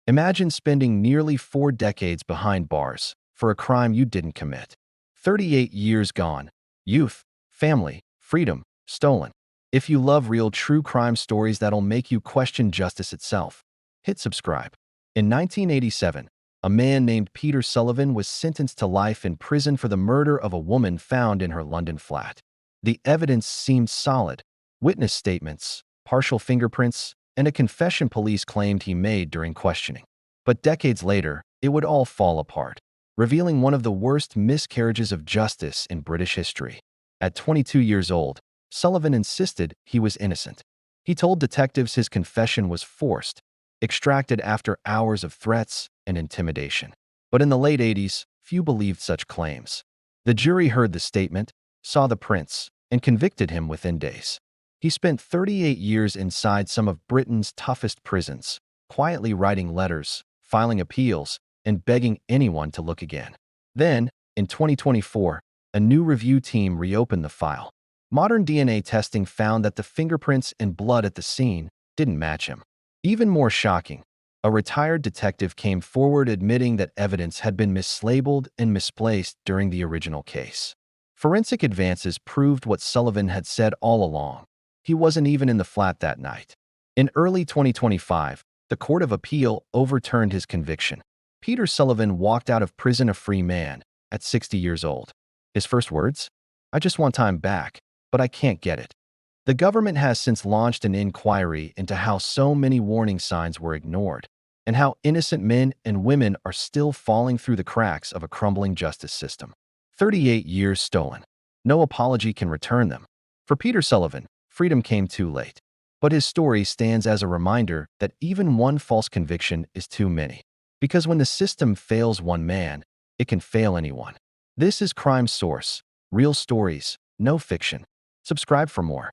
Imagine spending nearly 4 decades behind bars for a crime you didn't commit. 38 years gone. Youth, family, freedom, stolen. If you love real true crime stories that'll make you question justice itself, hit subscribe. In 1987, a man named Peter Sullivan was sentenced to life in prison for the murder of a woman found in her London flat. The evidence seemed solid. Witness statements, partial fingerprints, and a confession police claimed he made during questioning. But decades later, it would all fall apart, revealing one of the worst miscarriages of justice in British history. At 22 years old, Sullivan insisted he was innocent. He told detectives his confession was forced, extracted after hours of threats and intimidation. But in the late 80s, few believed such claims. The jury heard the statement, saw the prints, and convicted him within days. He spent 38 years inside some of Britain's toughest prisons, quietly writing letters, filing appeals, and begging anyone to look again. Then, in 2024, a new review team reopened the file. Modern DNA testing found that the fingerprints and blood at the scene didn't match him. Even more shocking, a retired detective came forward admitting that evidence had been mislabeled and misplaced during the original case. Forensic advances proved what Sullivan had said all along. He wasn't even in the flat that night. In early 2025, the Court of Appeal overturned his conviction. Peter Sullivan walked out of prison a free man at 60 years old. His first words? "I just want time back, but I can't get it." The government has since launched an inquiry into how so many warning signs were ignored and how innocent men and women are still falling through the cracks of a crumbling justice system. 38 years stolen. No apology can return them. For Peter Sullivan, freedom came too late. But his story stands as a reminder that even one false conviction is too many. Because when the system fails one man, it can fail anyone. This is Crime Source. Real stories, no fiction. Subscribe for more.